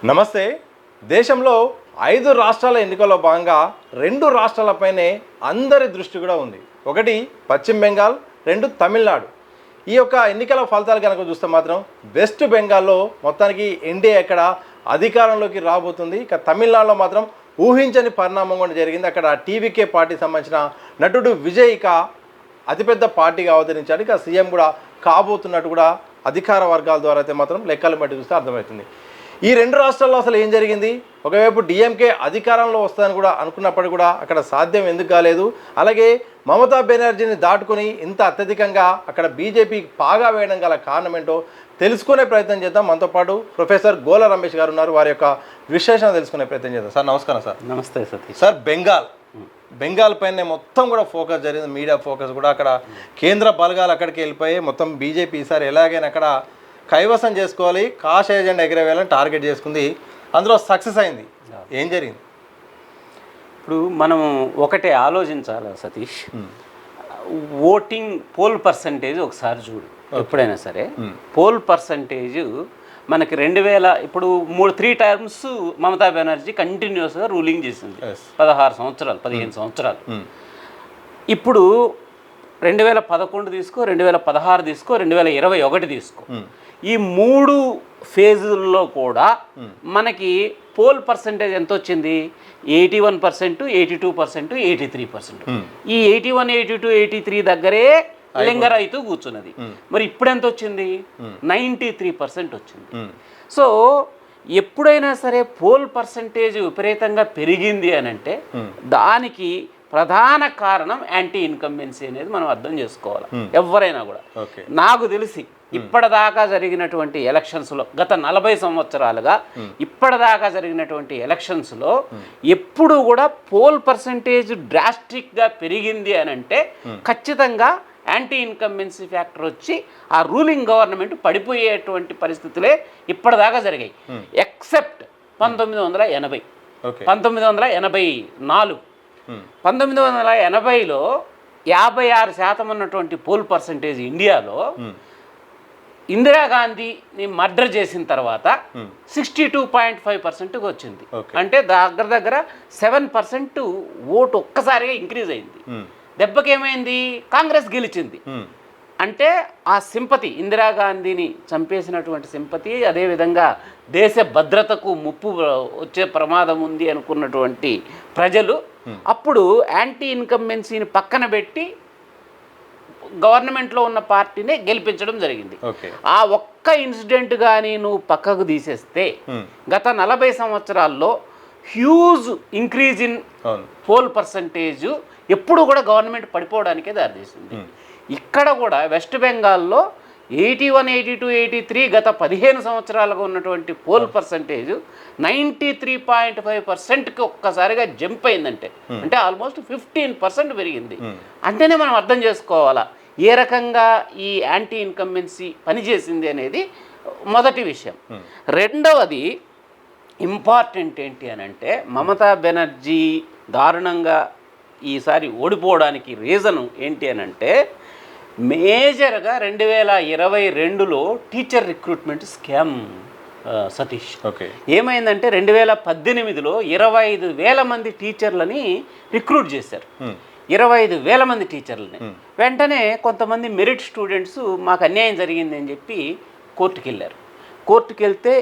నమస్తే. దేశంలో 5 రాష్ట్రాల ఎన్నికల్లో భాగంగా 2 రాష్ట్రాలపైనే అందరి దృష్టి కూడా ఉంది. ఒకటి పశ్చిమ బెంగాల్, 2 తమిళనాడు. ఈ యొక్క ఎన్నికల ఫలితాలు కనుక చూస్తే మాత్రం వెస్ట్ బెంగాల్లో మొత్తానికి ఎన్డీఏ అక్కడ అధికారంలోకి రాబోతుంది. ఇక తమిళనాడులో మాత్రం ఊహించని పరిణామం కూడా జరిగింది. అక్కడ టీవీకే పార్టీ సంబంధించిన నటుడు విజయ్ ఇక అతిపెద్ద పార్టీగా అవతరించాడు. ఇక సీఎం కూడా కాబోతున్నట్టు కూడా అధికార వర్గాల ద్వారా అయితే మాత్రం లెక్కలు బట్టి చూస్తే అర్థమవుతుంది. ఈ 2 రాష్ట్రాల్లో అసలు ఏం జరిగింది? ఒకవైపు డిఎంకే అధికారంలో వస్తుందని కూడా అనుకున్నప్పటికీ కూడా అక్కడ సాధ్యం ఎందుకు కాలేదు? అలాగే మమతా బెనర్జీని దాటుకుని ఇంత అత్యధికంగా అక్కడ బీజేపీ పాగా వేయడం గల కారణం ఏంటో తెలుసుకునే ప్రయత్నం చేద్దాం. మనతో పాటు ప్రొఫెసర్ గోల రమేష్ గారు ఉన్నారు. వారి యొక్క విశ్లేషణ తెలుసుకునే ప్రయత్నం చేద్దాం. సార్ నమస్కారం. సార్ నమస్తే సతీష్. సార్ బెంగాల్ పైన మొత్తం కూడా ఫోకస్ జరిగింది. మీడియా ఫోకస్ కూడా అక్కడ కేంద్ర బలగాలు అక్కడికి వెళ్ళిపోయి మొత్తం బీజేపీ ఈసారి ఎలాగైనా అక్కడ కైవసం చేసుకోవాలి, కాష్ ఏజెండా ఎగరవేయాలని టార్గెట్ చేసుకుంది. అందులో సక్సెస్ అయింది. ఏం జరిగింది? ఇప్పుడు మనం ఒకటే ఆలోచించాలి సతీష్. ఓటింగ్ పోల్ పర్సంటేజ్ ఒకసారి చూడు. ఎప్పుడైనా సరే పోల్ పర్సంటేజ్ మనకి 2000 ఇప్పుడు 3 టర్మ్స్ మమతా బెనర్జీ కంటిన్యూస్గా రూలింగ్ చేసింది. 15 సంవత్సరాలు. ఇప్పుడు 2011 తీసుకో, 2016 తీసుకో, 2021 తీసుకో. ఈ 3 ఫేజుల్లో కూడా మనకి పోల్ పర్సంటేజ్ ఎంత వచ్చింది? 81%, 82%, 83%. ఈ 81, 82, 83 దగ్గరే లింగరైతూ కూర్చున్నది. మరి ఇప్పుడు ఎంత వచ్చింది? 93% వచ్చింది. సో ఎప్పుడైనా సరే పోల్ పర్సంటేజ్ విపరీతంగా పెరిగింది అని అంటే దానికి ప్రధాన కారణం యాంటీ ఇన్కంబెన్సీ అనేది మనం అర్థం చేసుకోవాలి. ఎవరైనా కూడా నాకు తెలిసి ఇప్పటిదాకా జరిగినటువంటి ఎలక్షన్స్లో గత 40 సంవత్సరాలుగా ఇప్పటిదాకా జరిగినటువంటి ఎలక్షన్స్లో ఎప్పుడు కూడా పోల్ పర్సంటేజ్ డ్రాస్టిక్గా పెరిగింది అని అంటే ఖచ్చితంగా యాంటీ ఇన్కంబెన్సీ ఫ్యాక్టర్ వచ్చి ఆ రూలింగ్ గవర్నమెంట్ పడిపోయేటువంటి పరిస్థితులే ఇప్పటిదాకా జరిగాయి. ఎక్సెప్ట్ 1980, 1984. 1980లో 56% ఉన్నటువంటి పోల్ పర్సంటేజ్ ఇండియాలో ఇందిరాగాంధీని మర్డర్ చేసిన తర్వాత 62.5%కి వచ్చింది. అంటే దగ్గర 7% ఓటు ఒక్కసారిగా ఇంక్రీజ్ అయింది. దెబ్బకేమైంది? కాంగ్రెస్ గెలిచింది. అంటే ఆ సింపతి, ఇందిరాగాంధీని చంపేసినటువంటి సింపతి, అదేవిధంగా దేశ భద్రతకు ముప్పు వచ్చే ప్రమాదం ఉంది అనుకున్నటువంటి ప్రజలు అప్పుడు యాంటీ ఇన్కంబెన్సీని పక్కన పెట్టి గవర్నమెంట్లో ఉన్న పార్టీని గెలిపించడం జరిగింది. ఆ ఒక్క ఇన్సిడెంట్ కానీ నువ్వు పక్కకు తీసేస్తే గత 40 సంవత్సరాల్లో huge increase in pole percentage ఎప్పుడు కూడా గవర్నమెంట్ పడిపోవడానికే దారితీసింది. ఇక్కడ కూడా వెస్ట్ బెంగాల్లో 81, 82, 83 గత 15 సంవత్సరాలుగా ఉన్నటువంటి పోల్ పర్సంటేజ్ 93.5%కి ఒక్కసారిగా జంప్ అయిందంటే అంటే ఆల్మోస్ట్ 15% పెరిగింది. అంటేనే మనం అర్థం చేసుకోవాలా ఏ రకంగా ఈ యాంటీ ఇన్కంబెన్సీ పనిచేసింది అనేది మొదటి విషయం. రెండవది ఇంపార్టెంట్ ఏంటి అని అంటే మమతా బెనర్జీ దారుణంగా ఈసారి ఓడిపోవడానికి రీజను ఏంటి అని అంటే మేజర్గా 2022లో టీచర్ రిక్రూట్మెంట్ స్కామ్ సతీష్. ఏమైందంటే 2018లో 25,000 మంది టీచర్లని రిక్రూట్ చేశారు. 25,000 మంది టీచర్లని. వెంటనే కొంతమంది మెరిట్ స్టూడెంట్స్ మాకు అన్యాయం జరిగింది అని చెప్పి కోర్టుకు వెళ్ళారు. కోర్టుకు వెళ్తే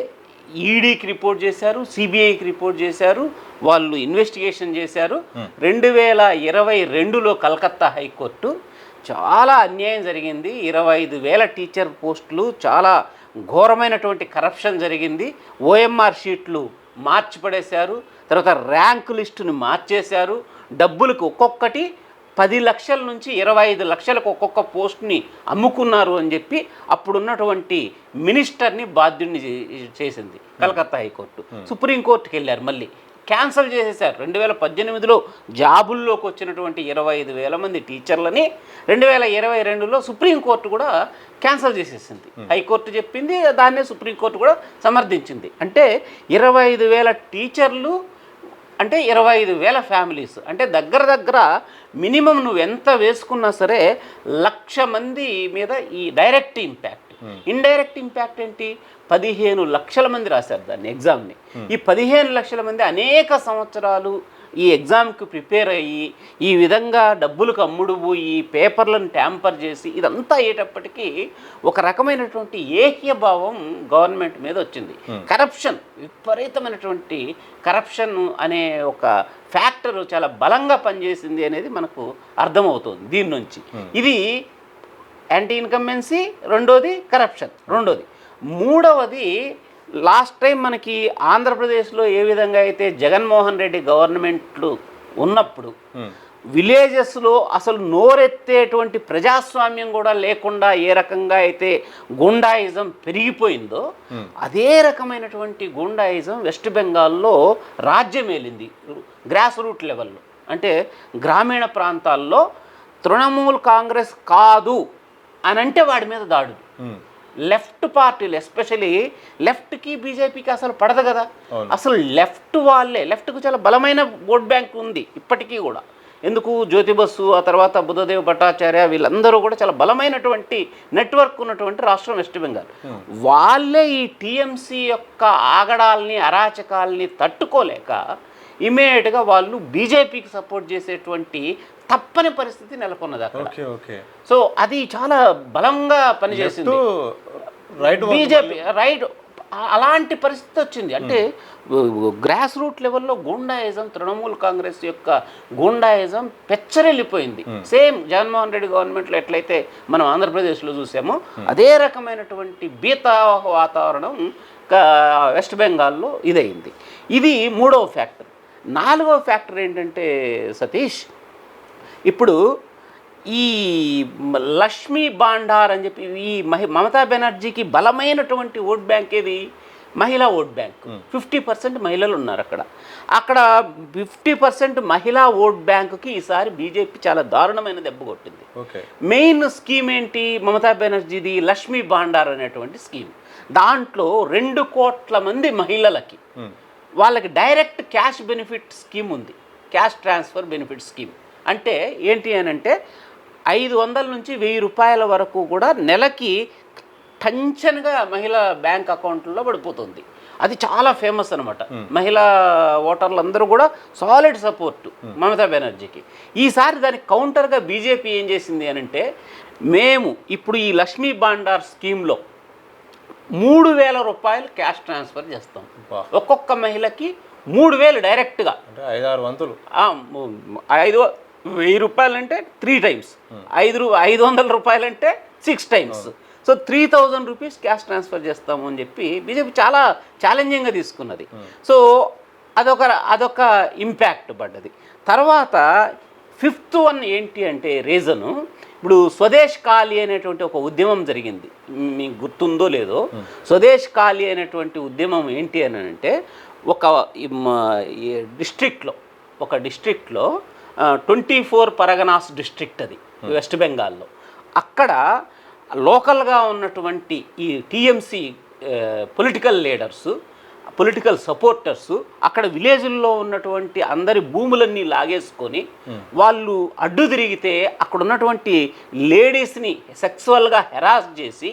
ఈడీకి రిపోర్ట్ చేశారు, సిబిఐకి రిపోర్ట్ చేశారు, వాళ్ళు ఇన్వెస్టిగేషన్ చేశారు. 2022లో కలకత్తా హైకోర్టు చాలా అన్యాయం జరిగింది, 25,000 టీచర్ పోస్టులు, చాలా ఘోరమైనటువంటి కరప్షన్ జరిగింది, ఓఎంఆర్ షీట్లు మార్చి పడేశారు, తర్వాత ర్యాంకు లిస్టుని మార్చేశారు, డబ్బులకు ఒక్కొక్కటి 10 లక్షల నుంచి 25 లక్షలకు ఒక్కొక్క పోస్ట్ని అమ్ముకున్నారు అని చెప్పి అప్పుడున్నటువంటి మినిస్టర్ని బాధ్యుడిని చేసింది కలకత్తా హైకోర్టు. సుప్రీంకోర్టుకి వెళ్ళారు, మళ్ళీ క్యాన్సల్ చేసేసారు. 2018లో జాబుల్లోకి వచ్చినటువంటి 25,000 మంది టీచర్లని 2022లో సుప్రీంకోర్టు కూడా క్యాన్సల్ చేసేసింది. హైకోర్టు చెప్పింది, దాన్నే సుప్రీంకోర్టు కూడా సమర్థించింది. అంటే 25,000 టీచర్లు అంటే 25,000 ఫ్యామిలీస్, అంటే దగ్గర మినిమం నువ్వు ఎంత వేసుకున్నా సరే 1,00,000 మంది మీద ఈ డైరెక్ట్ ఇంపాక్ట్. ఇండైరెక్ట్ ఇంపాక్ట్ ఏంటి? 15 లక్షల మంది రాశారు దాన్ని ఎగ్జామ్ని. ఈ 15 లక్షల మంది అనేక సంవత్సరాలు ఈ ఎగ్జామ్కి ప్రిపేర్ అయ్యి ఈ విధంగా డబ్బులకు అమ్ముడు పోయి పేపర్లను ట్యాంపర్ చేసి ఇదంతా అయ్యేటప్పటికీ ఒక రకమైనటువంటి ఏహ్యభావం గవర్నమెంట్ మీద వచ్చింది. కరప్షన్, విపరీతమైనటువంటి కరప్షన్ అనే ఒక ఫ్యాక్టర్ చాలా బలంగా పనిచేసింది అనేది మనకు అర్థమవుతుంది దీని నుంచి. ఇది యాంటీ ఇన్కంబెన్సీ, రెండోది కరప్షన్, రెండోది. మూడవది లాస్ట్ టైం మనకి ఆంధ్రప్రదేశ్లో ఏ విధంగా అయితే జగన్మోహన్ రెడ్డి గవర్నమెంట్లు ఉన్నప్పుడు విలేజెస్లో అసలు నోరెత్తేటువంటి ప్రజాస్వామ్యం కూడా లేకుండా ఏ రకంగా అయితే గుండాయిజం పెరిగిపోయిందో అదే రకమైనటువంటి గుండాయిజం వెస్ట్ బెంగాల్లో రాజ్యమేలింది గ్రాస్ రూట్ లెవెల్లో. అంటే గ్రామీణ ప్రాంతాల్లో తృణమూల్ కాంగ్రెస్ కాదు అని అంటే వాడి మీద దాడులు. లెఫ్ట్ పార్టీలు ఎస్పెషలీ లెఫ్ట్కి బీజేపీకి అసలు పడదు కదా. అసలు లెఫ్ట్ వాళ్ళే, లెఫ్ట్కు చాలా బలమైన ఓట్ బ్యాంక్ ఉంది ఇప్పటికీ కూడా. ఎందుకు? జ్యోతి బసు, ఆ తర్వాత బుద్ధదేవ్ భట్టాచార్య, వీళ్ళందరూ కూడా చాలా బలమైనటువంటి నెట్వర్క్ ఉన్నటువంటి రాష్ట్రం వెస్ట్ బెంగాల్. వాళ్ళే ఈ టీఎంసీ యొక్క ఆగడాల్ని, అరాచకాల్ని తట్టుకోలేక ఇమీడియట్గా వాళ్ళు బీజేపీకి సపోర్ట్ చేసేటువంటి తప్పని పరిస్థితి నెలకొన్నది అక్కడ. సో అది చాలా బలంగా పనిచేసింది బీజేపీ. రైట్, అలాంటి పరిస్థితి వచ్చింది. అంటే గ్రాస్ రూట్ లెవెల్లో గూండాయిజం, తృణమూల్ కాంగ్రెస్ యొక్క గూండాయిజం పెచ్చరెళ్ళిపోయింది. సేమ్ జగన్మోహన్ రెడ్డి గవర్నమెంట్లో ఎట్లయితే మనం ఆంధ్రప్రదేశ్లో చూసామో అదే రకమైనటువంటి భీతావహ వాతావరణం వెస్ట్ బెంగాల్లో ఇదయింది. ఇది మూడవ ఫ్యాక్టర్. నాలుగవ ఫ్యాక్టర్ ఏంటంటే సతీష్, ఇప్పుడు ఈ లక్ష్మీ భాండార్ అని చెప్పి ఈ మమతా బెనర్జీకి బలమైనటువంటి ఓట్ బ్యాంక్ ఏది? మహిళా ఓట్ బ్యాంక్. 50% మహిళలు ఉన్నారు అక్కడ. 50% మహిళా ఓట్ బ్యాంకుకి ఈసారి బీజేపీ చాలా దారుణమైన దెబ్బ కొట్టింది. మెయిన్ స్కీమ్ ఏంటి మమతా బెనర్జీది? లక్ష్మీ భాండార్ అనేటువంటి స్కీమ్. దాంట్లో 2 కోట్ల మంది మహిళలకి వాళ్ళకి డైరెక్ట్ క్యాష్ బెనిఫిట్ స్కీమ్ ఉంది, క్యాష్ ట్రాన్స్ఫర్ బెనిఫిట్ స్కీమ్. అంటే ఏంటి అని అంటే 500 నుంచి 1000 రూపాయల వరకు కూడా నెలకి టెన్షన్గా మహిళా బ్యాంక్ అకౌంట్లో పడిపోతుంది. అది చాలా ఫేమస్ అనమాట. మహిళా ఓటర్లందరూ కూడా సాలిడ్ సపోర్టు మమతా బెనర్జీకి. ఈసారి దానికి కౌంటర్గా బీజేపీ ఏం చేసింది అని అంటే, మేము ఇప్పుడు ఈ లక్ష్మీ భాండార్ స్కీమ్లో 3000 రూపాయలు క్యాష్ ట్రాన్స్ఫర్ చేస్తాం. ఒక్కొక్క మహిళకి 3000 డైరెక్ట్గా, 5-6 వంతులు. 1000 రూపాయలంటే 3 times, 500 రూపాయలంటే 6 times. So 3000 rupees cash transfer చేస్తాము అని చెప్పి బీజేపీ చాలా ఛాలెంజింగ్గా తీసుకున్నది. సో అదొక ఇంపాక్ట్ పడ్డది. తర్వాత 5th వన్ ఏంటి అంటే రీజను, ఇప్పుడు స్వదేశ్ ఖాళీ అనేటువంటి ఒక ఉద్యమం జరిగింది, మీకు గుర్తుందో లేదో. స్వదేశ్ ఖాళీ అనేటువంటి ఉద్యమం ఏంటి అని అంటే, ఒక డిస్ట్రిక్ట్లో 24 పరగనాస్ డిస్ట్రిక్ట్ అది వెస్ట్ బెంగాల్లో. అక్కడ లోకల్గా ఉన్నటువంటి ఈ TMC political leaders, political supporters అక్కడ విలేజ్ల్లో ఉన్నటువంటి అందరి భూములన్నీ లాగేసుకొని వాళ్ళు అడ్డు తిరిగితే అక్కడ ఉన్నటువంటి లేడీస్ని సెక్సువల్గా హెరాస్ చేసి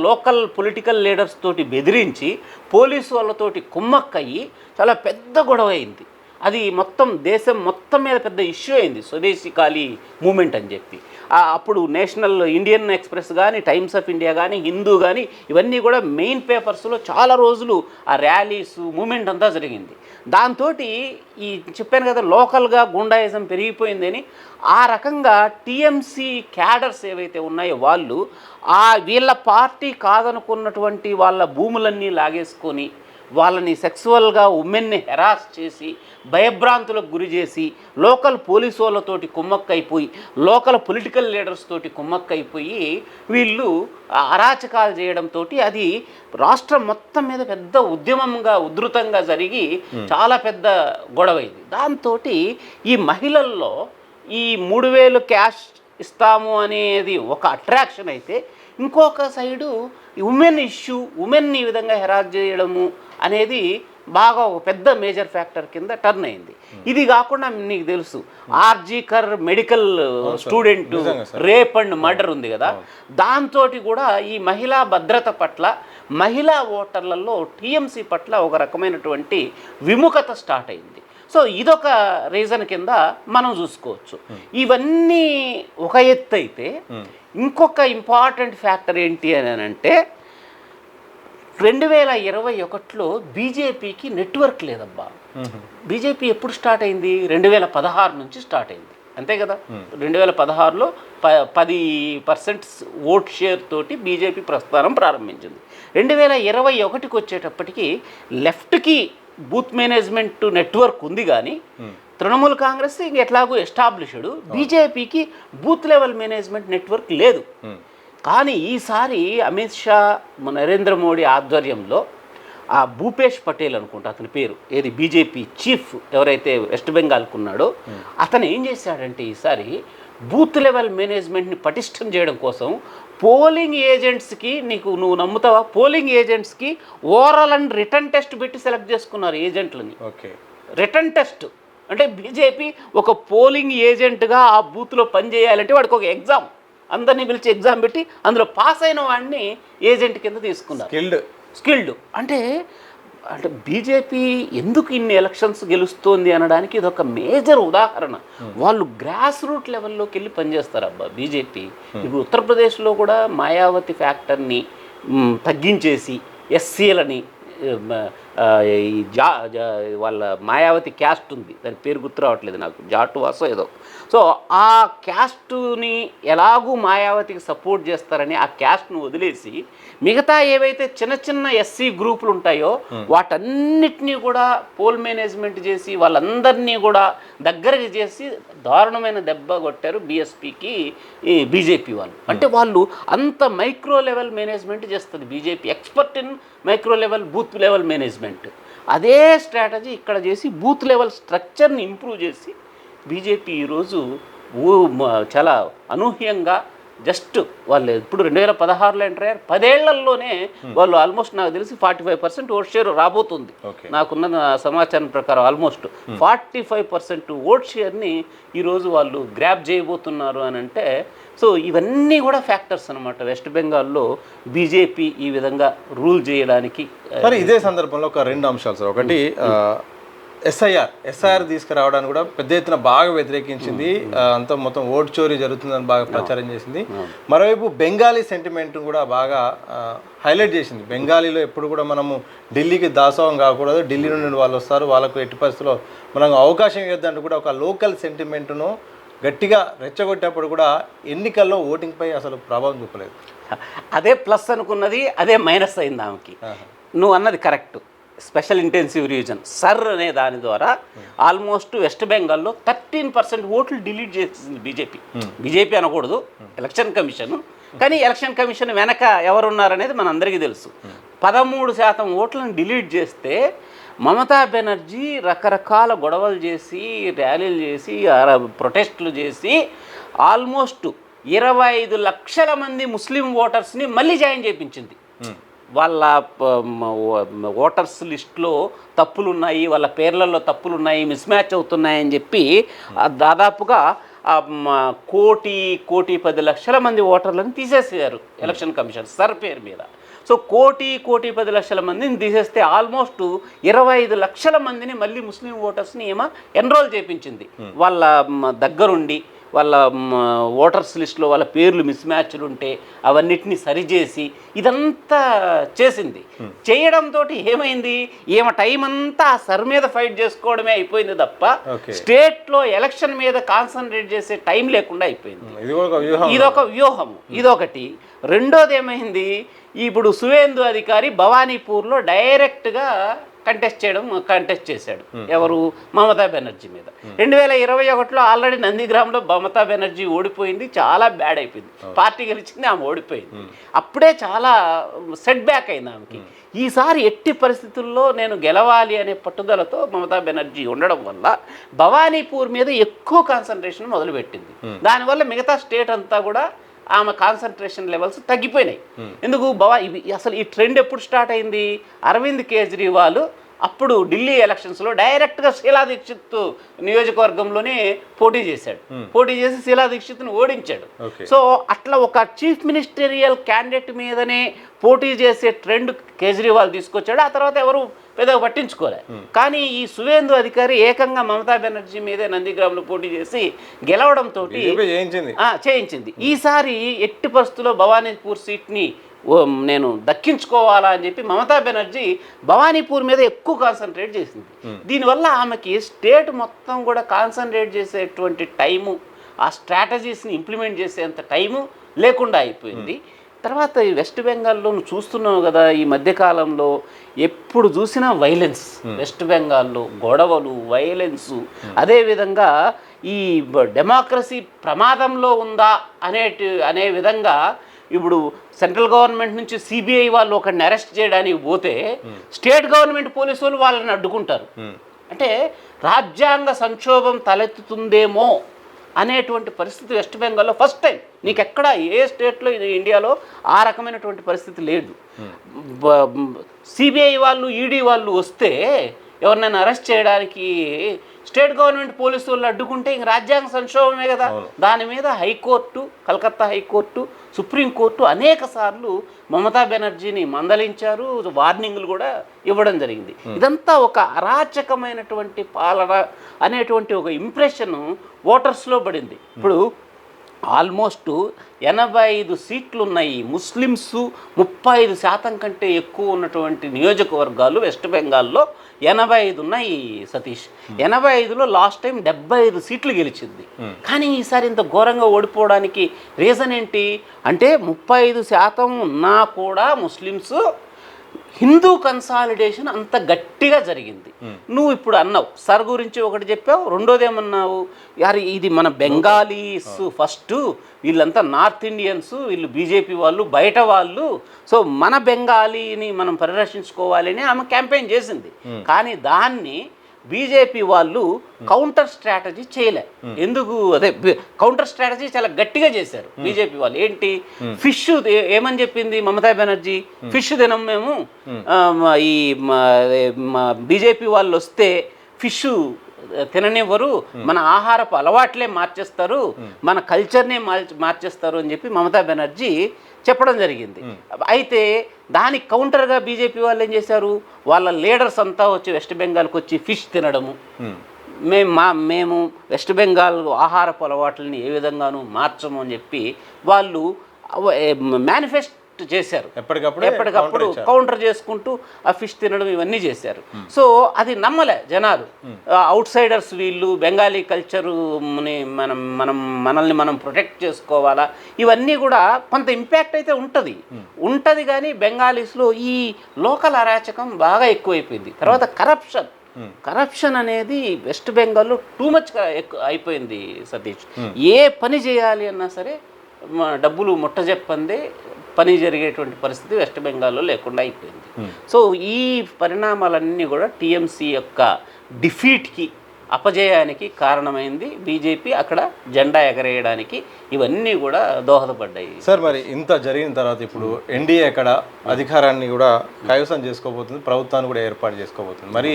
లోకల్ పొలిటికల్ లీడర్స్ తోటి బెదిరించి పోలీసు వాళ్ళతోటి కుమ్మక్కయ్యి చాలా పెద్ద గొడవ అయింది. అది మొత్తం దేశం మొత్తం మీద పెద్ద ఇష్యూ అయింది స్వదేశీ ఖాళీ మూమెంట్ అని చెప్పి. అప్పుడు ఇండియన్ ఎక్స్ప్రెస్ కానీ, టైమ్స్ ఆఫ్ ఇండియా కానీ, హిందూ కానీ ఇవన్నీ కూడా మెయిన్ పేపర్స్లో చాలా రోజులు ఆ ర్యాలీస్ మూమెంట్ అంతా జరిగింది. దాంతో ఈ చెప్పాను కదా లోకల్గా గుండాయిజం పెరిగిపోయిందని, ఆ రకంగా టీఎంసీ క్యాడర్స్ ఏవైతే ఉన్నాయో వాళ్ళు వీళ్ళ పార్టీ కాదనుకున్నటువంటి వాళ్ళ భూములన్నీ లాగేసుకొని వాళ్ళని సెక్సువల్గా ఉమెన్ని హెరాస్ చేసి భయభ్రాంతులకు గురి చేసి లోకల్ పోలీసు వాళ్ళతోటి కుమ్మక్కైపోయి లోకల్ పొలిటికల్ లీడర్స్ తోటి కుమ్మక్కైపోయి వీళ్ళు అరాచకాలు చేయడంతో అది రాష్ట్రం మొత్తం మీద పెద్ద ఉద్యమంగా ఉధృతంగా జరిగి చాలా పెద్ద గొడవైంది. దాంతో ఈ మహిళల్లో ఈ 3000 క్యాష్ ఇస్తాము అనేది ఒక అట్రాక్షన్ అయితే, ఇంకొక సైడు ఉమెన్ ఇష్యూ, ఉమెన్ ఈ విధంగా హెరాస్ చేయడము అనేది బాగా ఒక పెద్ద మేజర్ ఫ్యాక్టర్ కింద టర్న్ అయింది. ఇది కాకుండా నీకు తెలుసు RG Kar medical student rape and murder ఉంది కదా, దాంతో కూడా ఈ మహిళా భద్రత పట్ల మహిళా ఓటర్లలో టీఎంసీ పట్ల ఒక రకమైనటువంటి విముఖత స్టార్ట్ అయింది. సో ఇదొక రీజన్ కింద మనం చూసుకోవచ్చు. ఇవన్నీ ఒక ఎత్తు అయితే ఇంకొక ఇంపార్టెంట్ ఫ్యాక్టర్ ఏంటి అని అంటే 2021లో బీజేపీకి నెట్వర్క్ లేదబ్బా. బీజేపీ ఎప్పుడు స్టార్ట్ అయింది? 2016 నుంచి స్టార్ట్ అయింది, అంతే కదా. 2016లో 10% ఓట్ షేర్ తోటి బీజేపీ ప్రస్థానం ప్రారంభించింది. 2021కి వచ్చేటప్పటికి లెఫ్ట్కి బూత్ మేనేజ్మెంట్ నెట్వర్క్ ఉంది కానీ తృణమూల్ కాంగ్రెస్ ఎట్లాగో ఎస్టాబ్లిష్డ్, బీజేపీకి బూత్ లెవెల్ మేనేజ్మెంట్ నెట్వర్క్ లేదు. కానీ ఈసారి అమిత్ షా నరేంద్ర మోడీ ఆధ్వర్యంలో ఆ భూపేష్ పటేల్ అనుకుంటా అతని పేరు, ఏది బీజేపీ చీఫ్ ఎవరైతే వెస్ట్ బెంగాల్కు ఉన్నాడో, అతను ఏం చేశాడంటే ఈసారి బూత్ లెవెల్ మేనేజ్మెంట్ని పటిష్టం చేయడం కోసం పోలింగ్ ఏజెంట్స్కి, నువ్వు నమ్ముతావా, పోలింగ్ ఏజెంట్స్కి ఓరల్ అండ్ రిటర్న్ టెస్ట్ పెట్టి సెలెక్ట్ చేసుకున్నారు ఏజెంట్లని. ఓకే, రిటర్న్ టెస్ట్ అంటే బీజేపీ ఒక పోలింగ్ ఏజెంట్గా ఆ బూత్లో పనిచేయాలంటే వాడికి ఒక ఎగ్జామ్, అందరినీ పిలిచి ఎగ్జామ్ పెట్టి అందులో పాస్ అయిన వాడిని ఏజెంట్ కింద తీసుకున్నారు. స్కిల్డ్ అంటే బీజేపీ ఎందుకు ఇన్ని ఎలక్షన్స్ గెలుస్తోంది అనడానికి ఇది ఒక మేజర్ ఉదాహరణ. వాళ్ళు గ్రాస్ రూట్ లెవెల్లోకి వెళ్ళి పనిచేస్తారు అబ్బా బీజేపీ. ఇప్పుడు ఉత్తరప్రదేశ్లో కూడా మాయావతి ఫ్యాక్టర్ని తగ్గించేసి ఎస్సీలని, వాళ్ళ మాయావతి క్యాస్ట్ ఉంది, దాని పేరు గుర్తు రావట్లేదు నాకు, జాటువాసో ఏదో. సో ఆ క్యాస్ట్ని ఎలాగూ మాయావతికి సపోర్ట్ చేస్తారని ఆ క్యాస్ట్ను వదిలేసి మిగతా ఏవైతే చిన్న చిన్న ఎస్సీ గ్రూపులు ఉంటాయో వాటన్నిటినీ కూడా పోల్ మేనేజ్మెంట్ చేసి వాళ్ళందరినీ కూడా దగ్గరికి చేసి దారుణమైన దెబ్బ కొట్టారు బీఎస్పీకి ఈ బీజేపీ వాళ్ళు. అంటే వాళ్ళు అంత మైక్రో లెవెల్ మేనేజ్మెంట్ చేస్తుంది BJP, expert in micro level booth level management. అదే స్ట్రాటజీ ఇక్కడ చేసి బూత్ లెవెల్ స్ట్రక్చర్ని ఇంప్రూవ్ చేసి బీజేపీ ఈరోజు చాలా అనూహ్యంగా జస్ట్ వాళ్ళు ఇప్పుడు 2016లో ఎంటర్ అయ్యారు, 10 ఏళ్లలోనే వాళ్ళు ఆల్మోస్ట్ నాకు తెలిసి 45% ఓట్ షేర్ రాబోతుంది. నాకున్న సమాచారం ప్రకారం ఆల్మోస్ట్ 45% ఓట్ షేర్ని ఈరోజు వాళ్ళు గ్రాప్ చేయబోతున్నారు అని అంటే, సో ఇవన్నీ కూడా ఫ్యాక్టర్స్ అనమాట వెస్ట్ బెంగాల్లో బీజేపీ ఈ విధంగా రూల్ చేయడానికి. మరి ఇదే సందర్భంలో ఒక 2 అంశాలు సార్. ఒకటి ఎస్ఐఆర్ తీసుకురావడానికి కూడా పెద్ద ఎత్తున బాగా వ్యతిరేకించింది, అంతా మొత్తం ఓటు చోరీ జరుగుతుందని బాగా ప్రచారం చేసింది. మరోవైపు బెంగాలీ సెంటిమెంట్ కూడా బాగా హైలైట్ చేసింది. బెంగాలీలో ఎప్పుడు కూడా మనము ఢిల్లీకి దాసోహం కాకూడదు, ఢిల్లీ నుండి వాళ్ళు వస్తారు, వాళ్ళకు ఎట్టి పరిస్థితుల్లో మనం అవకాశం ఇవ్వద్దంటూ కూడా ఒక లోకల్ సెంటిమెంట్ను గట్టిగా రెచ్చగొట్టేప్పుడు కూడా ఎన్నికల్లో ఓటింగ్పై అసలు ప్రభావం చూపలేదు. అదే ప్లస్ అనుకున్నది అదే మైనస్ అయింది ఆమెకి. నువ్వు అన్నది correct. Special intensive revision sir అనే దాని ద్వారా ఆల్మోస్ట్ వెస్ట్ బెంగాల్లో 13% ఓట్లు డిలీట్ చేసింది బీజేపీ అనకూడదు, ఎలక్షన్ కమిషన్. కానీ ఎలక్షన్ కమిషన్ వెనక ఎవరున్నారనేది మనందరికీ తెలుసు. 13% ఓట్లను డిలీట్ చేస్తే మమతా బెనర్జీ రకరకాల గొడవలు చేసి, ర్యాలీలు చేసి, ప్రొటెస్టులు చేసి ఆల్మోస్ట్ 25 లక్షల మంది ముస్లిం ఓటర్స్ని మళ్ళీ జాయిన్ చేయించింది. వాళ్ళ ఓటర్స్ లిస్టులో తప్పులున్నాయి, వాళ్ళ పేర్లలో తప్పులున్నాయి, మిస్ మ్యాచ్ అవుతున్నాయని చెప్పి దాదాపుగా 1,10,00,000 మంది ఓటర్లను తీసేసారు ఎలక్షన్ కమిషన్ సర్ పేరు మీద. సో 1,10,00,000 మందిని తీసేస్తే ఆల్మోస్ట్ 25 లక్షల మందిని మళ్ళీ ముస్లిం ఓటర్స్ని ఏమో ఎన్రోల్ చేయించింది. వాళ్ళ దగ్గరుండి వాళ్ళ ఓటర్స్ లిస్టులో వాళ్ళ పేర్లు మిస్ మ్యాచ్లు ఉంటే అవన్నిటిని సరిచేసి ఇదంతా చేసింది. చేయడంతో ఏమైంది, ఈమె టైం అంతా ఆ సర్ మీద ఫైట్ చేసుకోవడమే అయిపోయింది తప్ప స్టేట్లో ఎలక్షన్ మీద కాన్సన్ట్రేట్ చేసే టైం లేకుండా అయిపోయింది. ఇదొక వ్యూహము. ఇదొకటి. రెండోది ఏమైంది, ఇప్పుడు సువేందు అధికారి భవానీపూర్లో డైరెక్ట్గా కంటెస్ట్ చేశాడు. ఎవరు? మమతా బెనర్జీ మీద. 2021లో ఆల్రెడీ నందిగ్రామ్లో మమతా బెనర్జీ ఓడిపోయింది, చాలా బ్యాడ్ అయిపోయింది. పార్టీ గెలిచింది, ఆమె ఓడిపోయింది. అప్పుడే చాలా సెట్ బ్యాక్ అయింది ఆమెకి. ఈసారి ఎట్టి పరిస్థితుల్లో నేను గెలవాలి అనే పట్టుదలతో మమతా బెనర్జీ ఉండడం వల్ల భవానీపూర్ మీద ఎక్కువ కాన్సన్ట్రేషన్ మొదలుపెట్టింది. దానివల్ల మిగతా స్టేట్ అంతా కూడా ఆమె కాన్సన్ట్రేషన్ లెవెల్స్ తగ్గిపోయినాయి. ఎందుకు అసలు ఈ ట్రెండ్ ఎప్పుడు స్టార్ట్ అయింది? అరవింద్ కేజ్రీవాల్ అప్పుడు ఢిల్లీ ఎలక్షన్స్లో డైరెక్ట్గా శీలా దీక్షిత్ నియోజకవర్గంలోనే పోటీ చేశాడు. పోటీ చేసి శీలా దీక్షిత్ని ఓడించాడు. సో అట్లా ఒక చీఫ్ మినిస్టరియల్ క్యాండిడేట్ మీదనే పోటీ చేసే ట్రెండ్ కేజ్రీవాల్ తీసుకొచ్చాడు. ఆ తర్వాత ఎవరు పెద్దగా పట్టించుకోలే. కానీ ఈ సువేందు అధికారి ఏకంగా మమతా బెనర్జీ మీదే నందిగ్రామ్లో పోటీ చేసి గెలవడంతో చేయించింది. ఈసారి ఎట్టి పరిస్థితుల్లో భవానీపూర్ సీట్ని నేను దక్కించుకోవాలా అని చెప్పి మమతా బెనర్జీ భవానీపూర్ మీద ఎక్కువ కాన్సన్ట్రేట్ చేసింది. దీనివల్ల ఆమెకి స్టేట్ మొత్తం కూడా కాన్సన్ట్రేట్ చేసేటువంటి టైము, ఆ స్ట్రాటజీస్ని ఇంప్లిమెంట్ చేసేంత టైము లేకుండా అయిపోయింది. తర్వాత ఈ వెస్ట్ బెంగాల్లో నువ్వు చూస్తున్నావు కదా, ఈ మధ్యకాలంలో ఎప్పుడు చూసినా వైలెన్స్, వెస్ట్ బెంగాల్లో గొడవలు, వైలెన్సు, అదేవిధంగా ఈ డెమోక్రసీ ప్రమాదంలో ఉందా అనే విధంగా ఇప్పుడు సెంట్రల్ గవర్నమెంట్ నుంచి సిబిఐ వాళ్ళు ఒకరిని అరెస్ట్ చేయడానికి పోతే స్టేట్ గవర్నమెంట్ పోలీసు వాళ్ళు వాళ్ళని అడ్డుకుంటారు. అంటే రాజ్యాంగ సంక్షోభం తలెత్తుతుందేమో అనేటువంటి పరిస్థితి వెస్ట్ బెంగాల్లో ఫస్ట్ టైం. నీకు ఎక్కడ ఏ స్టేట్లో ఇండియాలో ఆ రకమైనటువంటి పరిస్థితి లేదు. సిబిఐ వాళ్ళు, ఈడీ వాళ్ళు వస్తే ఎవరినైనా అరెస్ట్ చేయడానికి స్టేట్ గవర్నమెంట్ పోలీసు వాళ్ళు అడ్డుకుంటే ఇంక రాజ్యాంగ సంక్షోభమే కదా. దాని మీద హైకోర్టు, కలకత్తా హైకోర్టు, సుప్రీంకోర్టు అనేక సార్లు మమతా బెనర్జీని మందలించారు, వార్నింగ్లు కూడా ఇవ్వడం జరిగింది. ఇదంతా ఒక అరాచకమైనటువంటి పాలన అనేటువంటి ఒక ఇంప్రెషన్ ఓటర్స్లో పడింది. ఇప్పుడు ఆల్మోస్ట్ 85 సీట్లు ఉన్నాయి. ముస్లిమ్స్ 35% కంటే ఎక్కువ ఉన్నటువంటి నియోజకవర్గాలు వెస్ట్ బెంగాల్లో 85 ఉన్నాయి సతీష్. 85లో లాస్ట్ టైం 75 సీట్లు గెలిచింది. కానీ ఈసారి ఇంత ఘోరంగా ఓడిపోవడానికి రీజన్ ఏంటి అంటే 35% ఉన్నా కూడా ముస్లిమ్స్ హిందూ కన్సాలిడేషన్ అంత గట్టిగా జరిగింది. నువ్వు ఇప్పుడు అన్నావు సర్ గురించి ఒకటి చెప్పావు, రెండోది ఏమన్నావు, యారు ఇది మన బెంగాలీస్ ఫస్ట్, వీళ్ళంతా నార్త్ ఇండియన్స్, వీళ్ళు బీజేపీ వాళ్ళు, బయట వాళ్ళు, సో మన బెంగాలీని మనం పరిరక్షించుకోవాలని ఆమె క్యాంపెయిన్ చేసింది. కానీ దాన్ని బీజేపీ వాళ్ళు కౌంటర్ స్ట్రాటజీ చేయలే. ఎందుకు అదే కౌంటర్ స్ట్రాటజీ చాలా గట్టిగా చేశారు బీజేపీ వాళ్ళు. ఏంటి, ఫిష్ ఏమని చెప్పింది మమతా బెనర్జీ, ఫిష్ తినం మేము, ఈ బీజేపీ వాళ్ళు వస్తే ఫిష్ తిననివ్వరు, మన ఆహారపు అలవాట్లే మార్చేస్తారు, మన కల్చర్నే మార్చేస్తారు అని చెప్పి మమతా బెనర్జీ చెప్పడం జరిగింది. అయితే దానికి కౌంటర్గా బీజేపీ వాళ్ళు ఏం చేశారు, వాళ్ళ లీడర్స్ అంతా వచ్చి వెస్ట్ బెంగాల్కి వచ్చి ఫిష్ తినడము, మేము వెస్ట్ బెంగాల్ ఆహారపు అలవాట్లని ఏ విధంగానూ మార్చము అని చెప్పి వాళ్ళు మేనిఫెస్టో చేశారు. ఎప్పటికప్పుడు కౌంటర్ చేసుకుంటూ ఆ ఫిష్ తినడం ఇవన్నీ చేశారు. సో అది నమ్మలే జనాలు. అవుట్ సైడర్స్ వీళ్ళు, బెంగాలీ కల్చరుని మనల్ని మనం ప్రొటెక్ట్ చేసుకోవాలా, ఇవన్నీ కూడా కొంత ఇంపాక్ట్ అయితే ఉంటుంది. కానీ బెంగాలీస్లో ఈ లోకల్ అరాచకం బాగా ఎక్కువైపోయింది. తర్వాత కరప్షన్ అనేది వెస్ట్ బెంగాల్లో టూ మచ్ అయిపోయింది సతీష్. ఏ పని చేయాలి అన్నా సరే డబ్బులు ముట్టజెప్పందే పని జరిగేటువంటి పరిస్థితి వెస్ట్ బెంగాల్లో లేకుండా అయిపోయింది. సో ఈ పరిణామాలన్నీ కూడా టీఎంసీ యొక్క డిఫీట్కి, అపజయానికి కారణమైంది. బీజేపీ అక్కడ జెండా ఎగరేయడానికి ఇవన్నీ కూడా దోహదపడ్డాయి. సార్ మరి ఇంత జరిగిన తర్వాత ఇప్పుడు ఎన్డీఏ అక్కడ అధికారాన్ని కూడా కైవసం చేసుకోబోతుంది, ప్రభుత్వాన్ని కూడా ఏర్పాటు చేసుకోబోతుంది. మరి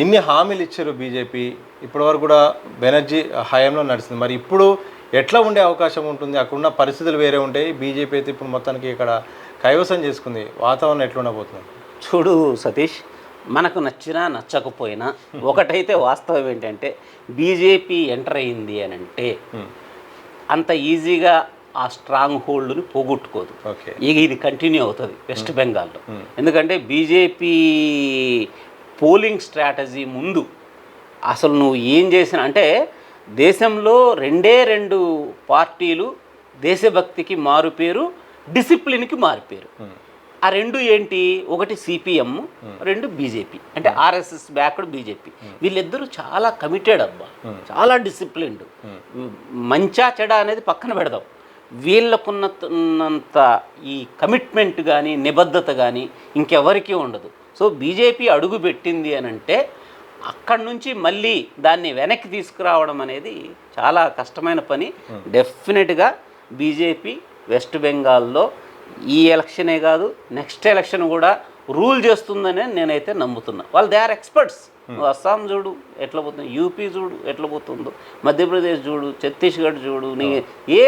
ఇన్ని హామీలు ఇచ్చారు బీజేపీ, ఇప్పటివరకు కూడా బెనర్జీ హయాంలో నడిచింది. మరి ఇప్పుడు ఎట్లా ఉండే అవకాశం ఉంటుంది, అక్కడున్న పరిస్థితులు వేరే ఉంటాయి. బీజేపీ అయితే ఇప్పుడు మొత్తానికి ఇక్కడ కైవసం చేసుకుంది, వాతావరణం ఎట్లా ఉండబోతుంది? చూడు సతీష్, మనకు నచ్చినా నచ్చకపోయినా ఒకటైతే వాస్తవం ఏంటంటే బీజేపీ ఎంటర్ అయింది అని అంటే అంత ఈజీగా ఆ స్ట్రాంగ్ హోల్డ్ని పోగొట్టుకోదు. ఇక ఇది కంటిన్యూ అవుతుంది వెస్ట్ బెంగాల్లో. ఎందుకంటే బీజేపీ పోలింగ్ స్ట్రాటజీ ముందు అసలు నువ్వు ఏం చేసినా అంటే దేశంలో రెండు పార్టీలు దేశభక్తికి మారుపేరు, డిసిప్లిన్కి మారుపేరు. ఆ రెండు ఏంటి, ఒకటి సిపిఎం, రెండు బీజేపీ, అంటే ఆర్ఎస్ఎస్ బ్యాక్డ్ బీజేపీ. వీళ్ళిద్దరూ చాలా కమిటెడ్ అబ్బా, చాలా డిసిప్లిన్డ్. మంచా చెడ అనేది పక్కన పెడదాం, వీళ్ళకున్నంత ఈ కమిట్మెంట్ కానీ నిబద్ధత కానీ ఇంకెవరికీ ఉండదు. సో బీజేపీ అడుగు పెట్టింది అని అంటే అక్కడి నుంచి మళ్ళీ దాన్ని వెనక్కి తీసుకురావడం అనేది చాలా కష్టమైన పని. డెఫినెట్గా బీజేపీ వెస్ట్ బెంగాల్లో ఈ ఎలక్షనే కాదు నెక్స్ట్ ఎలక్షన్ కూడా రూల్ చేస్తుందనే నేనైతే నమ్ముతున్నా. వాళ్ళు దే ఆర్ ఎక్స్పర్ట్స్. అస్సాం చూడు ఎట్లా పోతుంది, యూపీ చూడు ఎట్లా పోతుందో, మధ్యప్రదేశ్ చూడు, ఛత్తీస్గఢ్ చూడు, నీ ఏ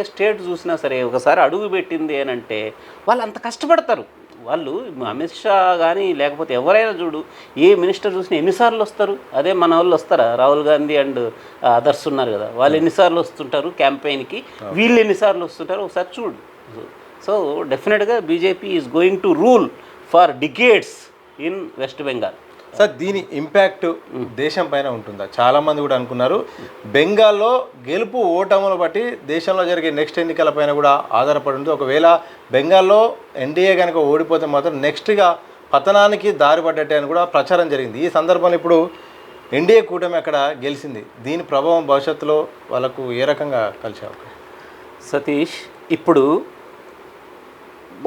స్టేట్ చూసినా సరే ఒకసారి అడుగు పెట్టింది అని అంటే వాళ్ళు అంత కష్టపడతారు. వాళ్ళు అమిత్ షా కానీ లేకపోతే ఎవరైనా చూడు, ఏ మినిస్టర్ చూసినా ఎన్నిసార్లు వస్తారు. అదే మన వాళ్ళు వస్తారా, రాహుల్ గాంధీ అండ్ అదర్స్ ఉన్నారు కదా, వాళ్ళు ఎన్నిసార్లు వస్తుంటారు క్యాంపెయిన్కి, వీళ్ళు ఎన్నిసార్లు వస్తుంటారు ఒకసారి చూడు. సో డెఫినెట్గా BJP is going to rule for decades in west Bengal. Sir దీని ఇంపాక్ట్ దేశం పైన ఉంటుందా? చాలామంది కూడా అనుకున్నారు బెంగాల్లో గెలుపు ఓటములు బట్టి దేశంలో జరిగే నెక్స్ట్ ఎన్నికల పైన కూడా ఆధారపడి ఉంటుంది. ఒకవేళ బెంగాల్లో ఎన్డీఏ కనుక ఓడిపోతే మాత్రం నెక్స్ట్గా పతనానికి దారి పడ్డట్టే అని కూడా ప్రచారం జరిగింది. ఈ సందర్భంలో ఇప్పుడు ఎన్డీఏ కూటమి అక్కడ గెలిచింది. దీని ప్రభావం భవిష్యత్తులో వాళ్ళకు ఏ రకంగా కలిసే అవకాశం? సతీష్, ఇప్పుడు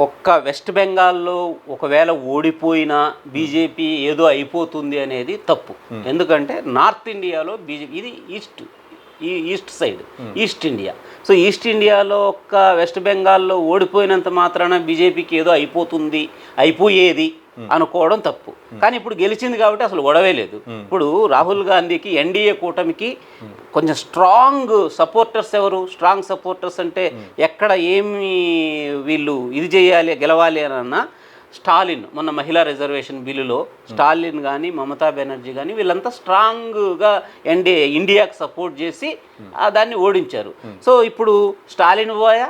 ఒక్క వెస్ట్ బెంగాల్లో ఒకవేళ ఓడిపోయినా బీజేపీ ఏదో అయిపోతుంది అనేది తప్పు. ఎందుకంటే నార్త్ ఇండియాలో బీజేపీ, ఇది east side, east India. So east ఇండియాలో ఒక్క వెస్ట్ బెంగాల్లో ఓడిపోయినంత మాత్రాన బీజేపీకి ఏదో అయిపోయేది అనుకోవడం తప్పు. కానీ ఇప్పుడు గెలిచింది కాబట్టి అసలు గొడవే లేదు. ఇప్పుడు రాహుల్ గాంధీకి ఎన్డీఏ కూటమికి కొంచెం స్ట్రాంగ్ సపోర్టర్స్ ఎవరు? స్ట్రాంగ్ సపోర్టర్స్ అంటే ఎక్కడ ఏమి వీళ్ళు ఇది చేయాలి గెలవాలి అని స్టాలిన్, మొన్న మహిళా రిజర్వేషన్ బిల్లులో స్టాలిన్ కానీ మమతా బెనర్జీ కానీ వీళ్ళంతా స్ట్రాంగ్గా ఇండియాకి సపోర్ట్ చేసి దాన్ని ఓడించారు. సో ఇప్పుడు స్టాలిన్ పోయా,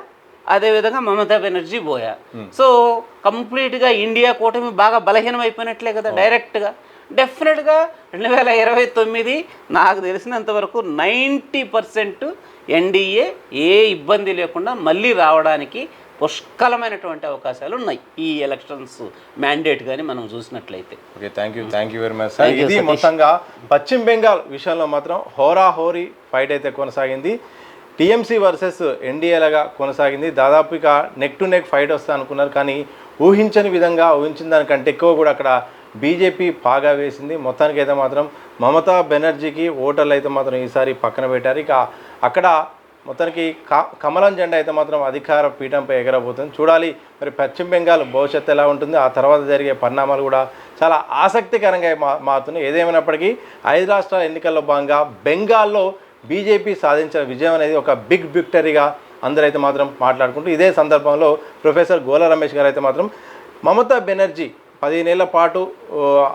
అదేవిధంగా మమతా బెనర్జీ పోయా. సో కంప్లీట్గా ఇండియా కూటమి బాగా బలహీనం అయిపోయినట్లే కదా డైరెక్ట్గా. డెఫినెట్గా 2029 నాకు తెలిసినంత వరకు 90% ఎన్డీఏ ఏ ఇబ్బంది లేకుండా మళ్ళీ రావడానికి పుష్కలమైనటువంటి అవకాశాలు ఉన్నాయి ఈ ఎలక్షన్స్ మ్యాండేట్ కానీ మనం చూసినట్లయితే. Okay, thank you very much sir. ఇది మొత్తంగా పశ్చిమ బెంగాల్ విషయంలో మాత్రం హోరాహోరీ ఫైట్ అయితే కొనసాగింది. టీఎంసీ వర్సెస్ ఎన్డీఏలాగా కొనసాగింది. దాదాపు ఇక నెక్ టు నెక్ ఫైట్ వస్తా అనుకున్నారు, కానీ ఊహించిన దానికంటే ఎక్కువ కూడా అక్కడ బీజేపీ పాగా వేసింది. మొత్తానికి అయితే మాత్రం మమతా బెనర్జీకి ఓటర్లు అయితే మాత్రం ఈసారి పక్కన పెట్టారు. ఇక అక్కడ మొత్తానికి కమలం జెండా అయితే మాత్రం అధికార పీఠంపై ఎగరబోతుంది. చూడాలి మరి పశ్చిమ బెంగాల్ భవిష్యత్తు ఎలా ఉంటుంది, ఆ తర్వాత జరిగే పరిణామాలు కూడా చాలా ఆసక్తికరంగా మారుతున్నాయి. ఏదేమైనప్పటికీ 5 రాష్ట్రాల ఎన్నికల్లో భాగంగా బెంగాల్లో బీజేపీ సాధించిన విజయం అనేది ఒక బిగ్ విక్టరీగా అందరైతే మాత్రం మాట్లాడుకుంటూ, ఇదే సందర్భంలో ప్రొఫెసర్ గోల రమేష్ గారు అయితే మాత్రం మమతా బెనర్జీ 15 ఏళ్ల పాటు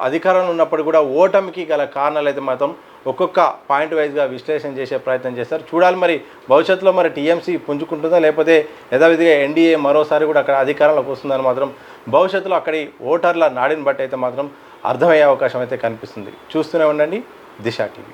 అధికారంలో ఉన్నప్పుడు కూడా ఓటమికి గల కారణాలు అయితే మాత్రం ఒక్కొక్క పాయింట్ వైజ్గా విశ్లేషణ చేసే ప్రయత్నం చేస్తారు. చూడాలి మరి భవిష్యత్తులో మరి టీఎంసీ పుంజుకుంటుందా, లేకపోతే యథావిధిగా ఎన్డీఏ మరోసారి కూడా అక్కడ అధికారంలోకి వస్తుందని మాత్రం భవిష్యత్తులో అక్కడి ఓటర్ల నాడిని బట్టి అయితే మాత్రం అర్థమయ్యే అవకాశం అయితే కనిపిస్తుంది. చూస్తూనే ఉండండి దిశ టీవీ.